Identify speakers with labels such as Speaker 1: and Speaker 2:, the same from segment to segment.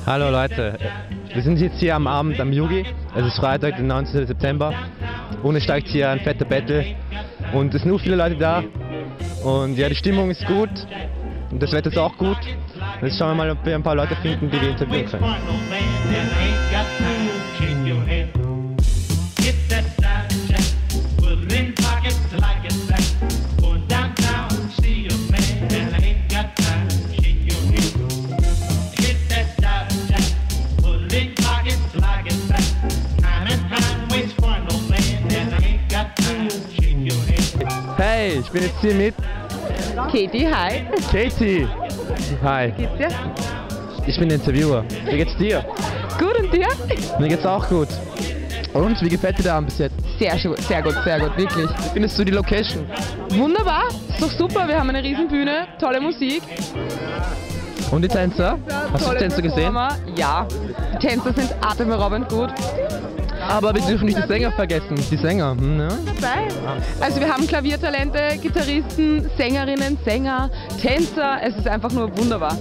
Speaker 1: Hallo Leute, wir sind jetzt hier am Abend am Yugi. Es ist Freitag, der 19. September. Und es steigt hier ein fetter Battle. Und es sind nur viele Leute da. Und ja, die Stimmung ist gut. Und das Wetter ist auch gut. Und jetzt schauen wir mal, ob wir ein paar Leute finden, die wir interviewen können. Hey, ich bin jetzt hier mit
Speaker 2: Katie, hi.
Speaker 1: Katie. Hi.
Speaker 2: Wie geht's dir?
Speaker 1: Ich bin der Interviewer. Wie geht's dir?
Speaker 2: Gut, und dir?
Speaker 1: Mir geht's auch gut. Und wie gefällt dir der Abend bis jetzt?
Speaker 2: Sehr gut, wirklich.
Speaker 1: Wie findest du die Location?
Speaker 2: Wunderbar, ist doch super, wir haben eine riesen Bühne, tolle Musik.
Speaker 1: Und die Tänzer? Hast du die Tänzer gesehen?
Speaker 2: Ja, die Tänzer sind atemberaubend gut.
Speaker 1: Aber wir dürfen nicht die Sänger vergessen. Die Sänger, ne?
Speaker 2: Dabei. Also wir haben Klaviertalente, Gitarristen, Sängerinnen, Sänger, Tänzer, es ist einfach nur wunderbar.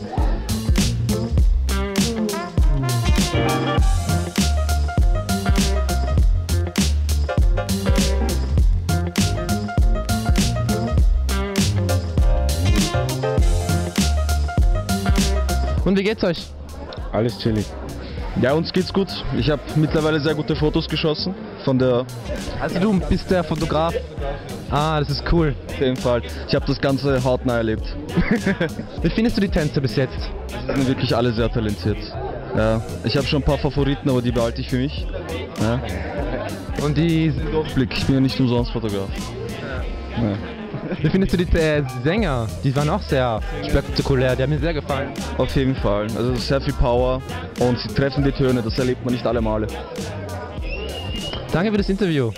Speaker 1: Und wie geht's euch?
Speaker 3: Alles chillig. Ja, uns geht's gut. Ich habe mittlerweile sehr gute Fotos geschossen von der...
Speaker 1: Also du bist der Fotograf? Ah, das ist cool.
Speaker 3: Auf jeden Fall. Ich habe das Ganze hautnah erlebt.
Speaker 1: Wie findest du die Tänzer bis jetzt?
Speaker 3: Die sind wirklich alle sehr talentiert. Ja, ich habe schon ein paar Favoriten, aber die behalte ich für mich. Ja.
Speaker 1: Und die...
Speaker 3: Durchblick, ich bin ja nicht umsonst Fotograf. Ja.
Speaker 1: Wie findest du die Sänger? Die waren auch sehr spektakulär, die haben mir sehr gefallen.
Speaker 3: Auf jeden Fall. Also sehr viel Power und sie treffen die Töne, das erlebt man nicht alle Male.
Speaker 1: Danke für das Interview.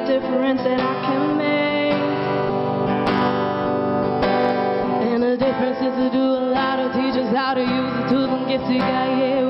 Speaker 4: Difference that I can make, and the difference is to do a lot of teachers how to use the tools and gifts you got, yeah.